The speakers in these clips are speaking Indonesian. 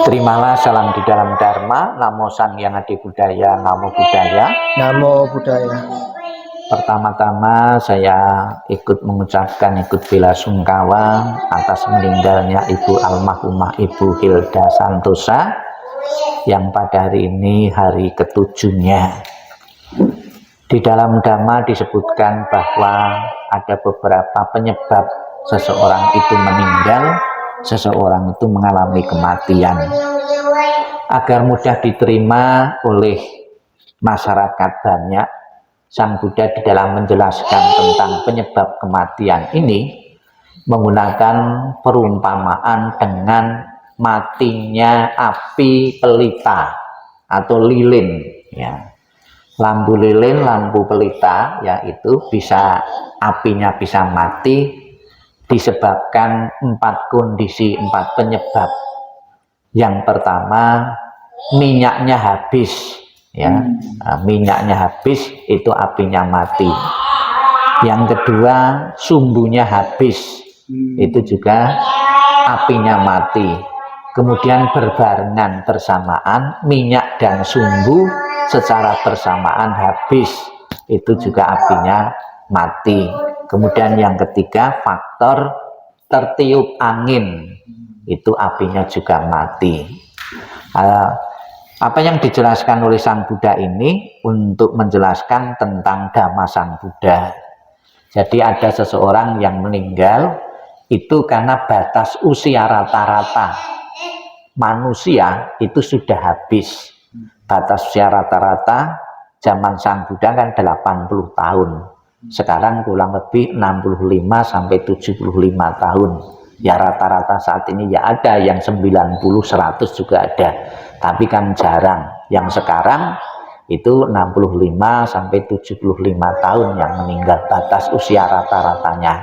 Terimalah salam di dalam Dharma. Namo Sang Hyang Adi Budaya, Namo Buddhaya. Namo Buddhaya. Pertama-tama saya ikut mengucapkan bela sungkawa atas meninggalnya Ibu almarhumah Ibu Hilda Santosa yang pada hari ini hari ketujuhnya. Di dalam Dhamma disebutkan bahwa ada beberapa penyebab seseorang itu meninggal, seseorang itu mengalami kematian. Agar mudah diterima oleh masyarakat banyak, Sang Buddha di dalam menjelaskan tentang penyebab kematian ini menggunakan perumpamaan dengan matinya api pelita atau lilin, ya. Lampu lilin, lampu pelita, yaitu apinya bisa mati disebabkan 4 kondisi, 4 penyebab. Yang pertama, minyaknya habis, ya. Minyaknya habis, itu apinya mati. Yang kedua, sumbunya habis, itu juga apinya mati. Kemudian berbarengan bersamaan minyak dan sumbu secara bersamaan habis, itu juga apinya mati. Kemudian yang ketiga, faktor tertiup angin, itu apinya juga mati. Apa yang dijelaskan oleh Sang Buddha ini untuk menjelaskan tentang Dhamma Sang Buddha. Jadi ada seseorang yang meninggal itu karena batas usia rata-rata manusia itu sudah habis. Batas usia rata-rata zaman Sang Buddha kan 80 tahun. Sekarang kurang lebih 65 sampai 75 tahun. Ya rata-rata saat ini ya ada yang 90, 100 juga ada. Tapi kan jarang. Yang sekarang itu 65 sampai 75 tahun yang meninggal, batas usia rata-ratanya.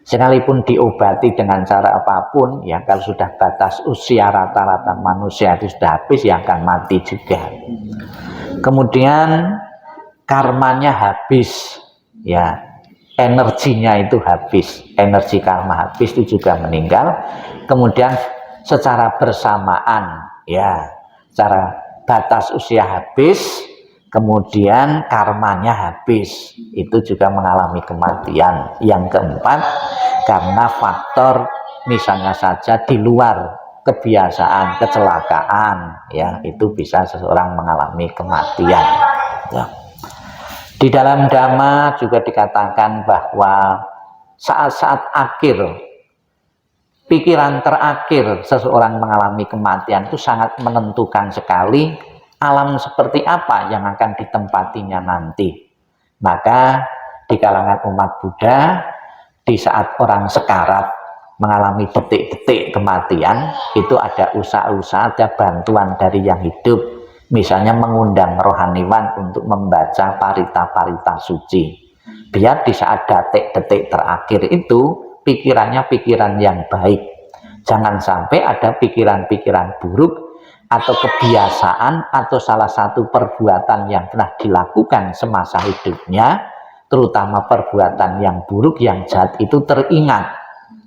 Sekalipun diobati dengan cara apapun, ya kalau sudah batas usia rata-rata manusia itu sudah habis, ya akan mati juga. Kemudian karmanya habis, ya energinya itu habis, energi karma habis, itu juga meninggal. Kemudian secara bersamaan, ya secara batas usia habis, kemudian karmanya habis, itu juga mengalami kematian. Yang keempat, karena faktor misalnya saja di luar kebiasaan, kecelakaan, ya itu bisa seseorang mengalami kematian, ya. Di dalam Dhamma juga dikatakan bahwa saat-saat akhir, pikiran terakhir seseorang mengalami kematian itu sangat menentukan sekali alam seperti apa yang akan ditempatinya nanti. Maka di kalangan umat Buddha, di saat orang sekarat mengalami detik-detik kematian, itu ada usaha-usaha, ada bantuan dari yang hidup. Misalnya mengundang rohaniwan untuk membaca parita-parita suci. Biar di saat detik-detik terakhir itu, pikirannya pikiran yang baik. Jangan sampai ada pikiran-pikiran buruk atau kebiasaan atau salah satu perbuatan yang pernah dilakukan semasa hidupnya, terutama perbuatan yang buruk, yang jahat, itu teringat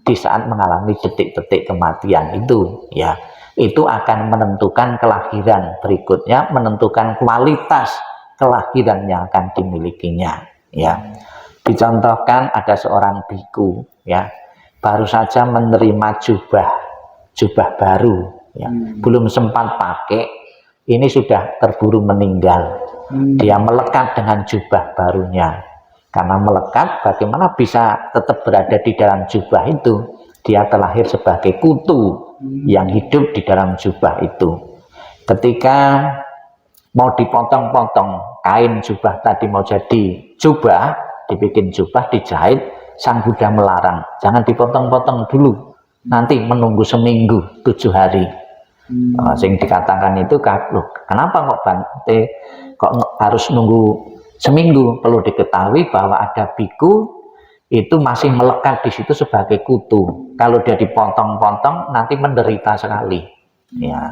di saat mengalami detik-detik kematian itu, ya. Itu akan menentukan kelahiran berikutnya, menentukan kualitas kelahiran yang akan dimilikinya, ya. Dicontohkan ada seorang biku, ya, baru saja menerima jubah baru, ya, belum sempat pakai, ini sudah terburu meninggal. Dia melekat dengan jubah barunya. Karena melekat, bagaimana bisa tetap berada di dalam jubah itu? Dia terlahir sebagai kutu yang hidup di dalam jubah itu. Ketika mau dipotong-potong kain jubah tadi, mau jadi jubah, dibikin jubah, dijahit, Sang Buddha melarang, jangan dipotong-potong dulu, nanti menunggu seminggu, 7 hari. Sing dikatakan itu, loh, kenapa kok Bante kok harus nunggu seminggu? Perlu diketahui bahwa ada biku itu masih melekat di situ sebagai kutu. Kalau dia dipotong-potong nanti menderita sekali, ya.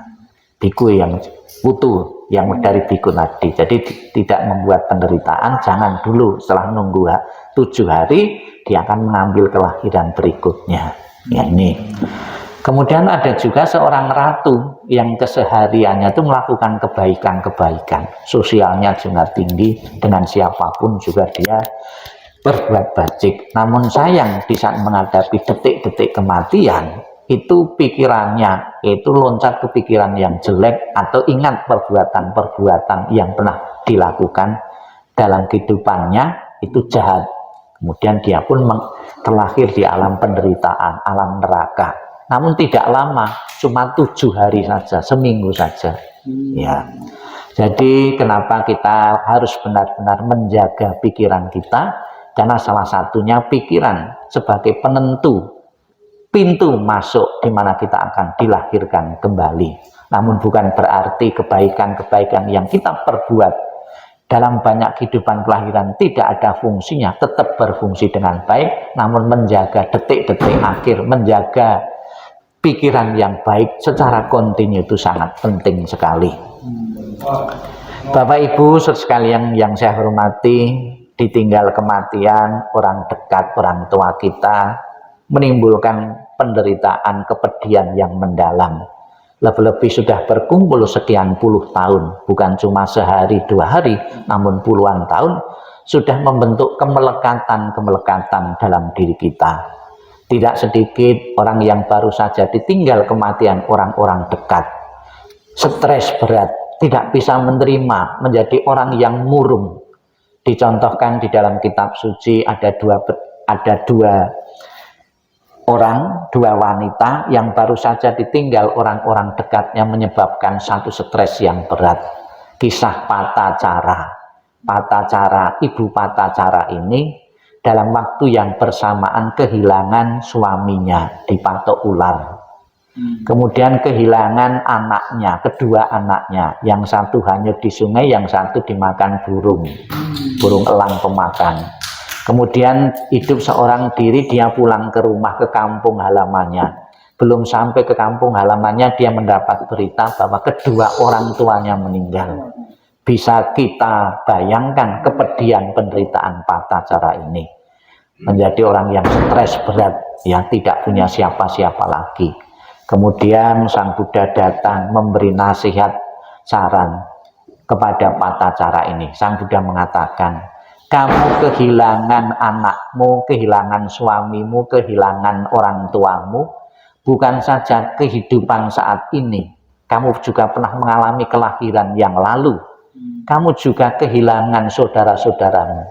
Biku yang kutu yang dari biku tadi, jadi tidak membuat penderitaan. Jangan dulu, setelah nunggu 7 hari dia akan mengambil kelahiran berikutnya, ya. Ini kemudian ada juga seorang ratu, yang kesehariannya itu melakukan kebaikan-kebaikan, sosialnya juga tinggi, dengan siapapun juga dia berbuat baik. Namun sayang di saat menghadapi detik-detik kematian, itu pikirannya itu loncat ke pikiran yang jelek atau ingat perbuatan-perbuatan yang pernah dilakukan dalam kehidupannya itu jahat. Kemudian dia pun terlahir di alam penderitaan, alam neraka. Namun tidak lama, cuma 7 hari saja, seminggu saja. Ya. Jadi kenapa kita harus benar-benar menjaga pikiran kita? Karena salah satunya pikiran sebagai penentu pintu masuk di mana kita akan dilahirkan kembali. Namun bukan berarti kebaikan-kebaikan yang kita perbuat dalam banyak kehidupan kelahiran tidak ada fungsinya, tetap berfungsi dengan baik, namun menjaga detik-detik akhir, menjaga pikiran yang baik secara kontinu itu sangat penting sekali. Bapak Ibu sekalian yang saya hormati, ditinggal kematian orang dekat, orang tua kita menimbulkan penderitaan, kepedihan yang mendalam. Lebih-lebih sudah berkumpul sekian puluh tahun, bukan cuma sehari 2 hari, namun puluhan tahun, sudah membentuk kemelekatan-kemelekatan dalam diri kita. Tidak sedikit orang yang baru saja ditinggal kematian orang-orang dekat, stres berat, tidak bisa menerima, menjadi orang yang murung. Dicontohkan di dalam kitab suci ada dua wanita yang baru saja ditinggal orang-orang dekatnya menyebabkan satu stres yang berat. Kisah Patacara. Ibu Patacara ini dalam waktu yang bersamaan kehilangan suaminya dipatok ular. Kemudian kehilangan anaknya, kedua anaknya, yang satu hanyut di sungai, yang satu dimakan burung elang pemakan. Kemudian hidup seorang diri, dia pulang ke rumah, ke kampung halamannya. Belum sampai ke kampung halamannya, dia mendapat berita bahwa kedua orang tuanya meninggal. Bisa kita bayangkan kepedihan penderitaan Patacara ini. Menjadi orang yang stres berat, yang tidak punya siapa-siapa lagi. Kemudian Sang Buddha datang memberi nasihat, saran kepada Patacara ini. Sang Buddha mengatakan, kamu kehilangan anakmu, kehilangan suamimu, kehilangan orang tuamu, bukan saja kehidupan saat ini, kamu juga pernah mengalami kelahiran yang lalu, kamu juga kehilangan saudara-saudaramu.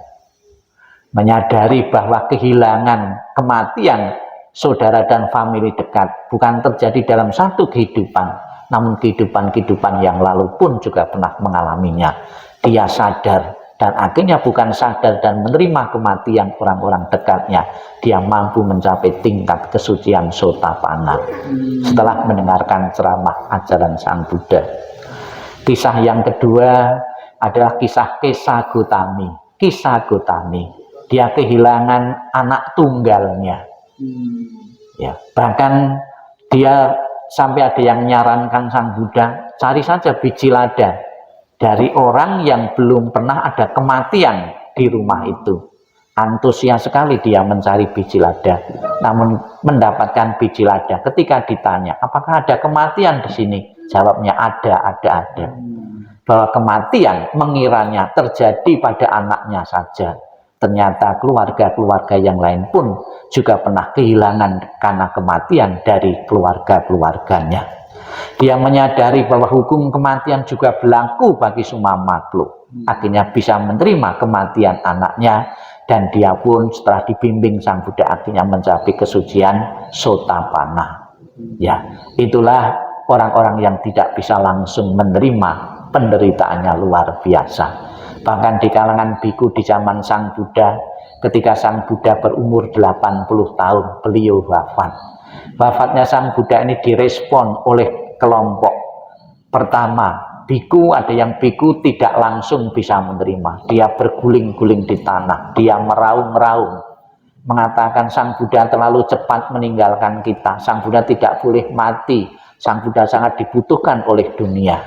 Menyadari bahwa kehilangan, kematian saudara dan famili dekat bukan terjadi dalam satu kehidupan, namun kehidupan-kehidupan yang lalu pun juga pernah mengalaminya. Dia sadar, dan akhirnya bukan sadar dan menerima kematian orang-orang dekatnya, dia mampu mencapai tingkat kesucian Sotapanna setelah mendengarkan ceramah ajaran Sang Buddha. Kisah yang kedua adalah kisah Kesa Gotami. Kisah Gotami, dia kehilangan anak tunggalnya. Ya, bahkan dia sampai ada yang menyarankan Sang Buddha, cari saja biji lada dari orang yang belum pernah ada kematian di rumah itu. Antusias sekali dia mencari biji lada, namun mendapatkan biji lada. Ketika ditanya, apakah ada kematian di sini? Jawabnya ada. Bahwa kematian mengiranya terjadi pada anaknya saja. Ternyata keluarga-keluarga yang lain pun juga pernah kehilangan karena kematian dari keluarga-keluarganya. Dia menyadari bahwa hukum kematian juga berlaku bagi semua makhluk. Akhirnya bisa menerima kematian anaknya, dan dia pun setelah dibimbing Sang Buddha akhirnya mencapai kesucian Sotapanna. Ya, itulah orang-orang yang tidak bisa langsung menerima penderitaannya luar biasa. Bahkan di kalangan biku di zaman Sang Buddha, ketika Sang Buddha berumur 80 tahun, beliau wafat. Wafatnya Sang Buddha ini direspon oleh kelompok pertama. Biku, ada yang biku tidak langsung bisa menerima. Dia berguling-guling di tanah, dia meraung-raung, mengatakan Sang Buddha terlalu cepat meninggalkan kita. Sang Buddha tidak boleh mati. Sang Buddha sangat dibutuhkan oleh dunia.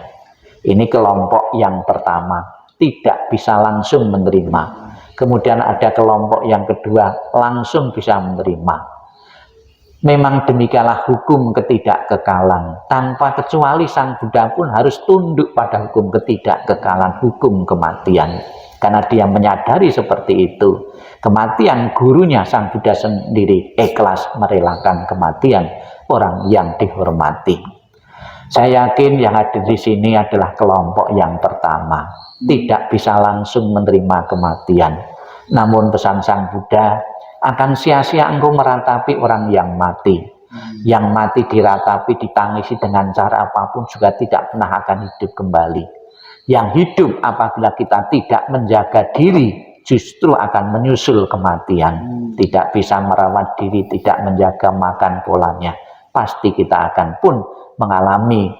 Ini kelompok yang pertama, tidak bisa langsung menerima. Kemudian ada kelompok yang kedua, langsung bisa menerima. Memang demikianlah hukum ketidakkekalan. Tanpa kecuali Sang Buddha pun harus tunduk pada hukum ketidakkekalan, hukum kematian. Karena dia menyadari seperti itu. Kematian gurunya Sang Buddha sendiri ikhlas merelakan kematian orang yang dihormati. Saya yakin yang hadir di sini adalah kelompok yang pertama. Tidak bisa langsung menerima kematian. Namun pesan Sang Buddha, akan sia-sia engkau meratapi orang yang mati. Yang mati diratapi, ditangisi dengan cara apapun juga tidak pernah akan hidup kembali. Yang hidup apabila kita tidak menjaga diri justru akan menyusul kematian. Tidak bisa merawat diri, tidak menjaga makan polanya, pasti kita akan pun mengalami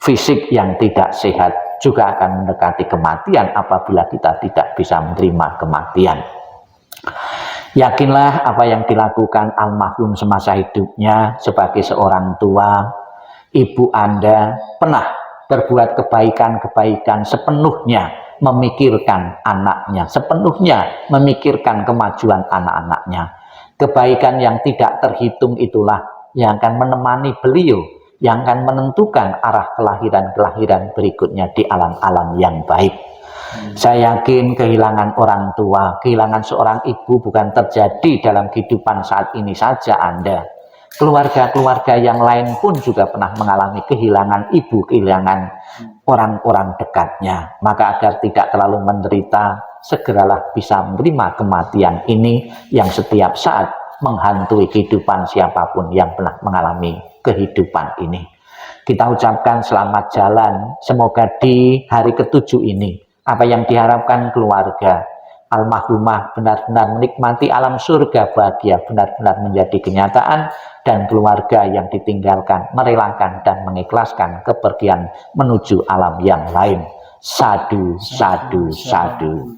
fisik yang tidak sehat, juga akan mendekati kematian apabila kita tidak bisa menerima kematian. Yakinlah apa yang dilakukan almarhum semasa hidupnya sebagai seorang tua, ibu Anda pernah berbuat kebaikan-kebaikan sepenuhnya memikirkan anaknya, sepenuhnya memikirkan kemajuan anak-anaknya. Kebaikan yang tidak terhitung itulah yang akan menemani beliau, yang akan menentukan arah kelahiran-kelahiran berikutnya di alam-alam yang baik. Saya yakin kehilangan orang tua, kehilangan seorang ibu bukan terjadi dalam kehidupan saat ini saja Anda. Keluarga-keluarga yang lain pun juga pernah mengalami kehilangan ibu, kehilangan orang-orang dekatnya. Maka agar tidak terlalu menderita, segeralah bisa menerima kematian ini yang setiap saat menghantui kehidupan siapapun yang pernah mengalami kehidupan ini. Kita ucapkan selamat jalan, semoga di hari ke-7 ini apa yang diharapkan keluarga almarhumah benar-benar menikmati alam surga bahagia benar-benar menjadi kenyataan, dan keluarga yang ditinggalkan merelakan dan mengikhlaskan kepergian menuju alam yang lain. Sadu, sadu, sadu.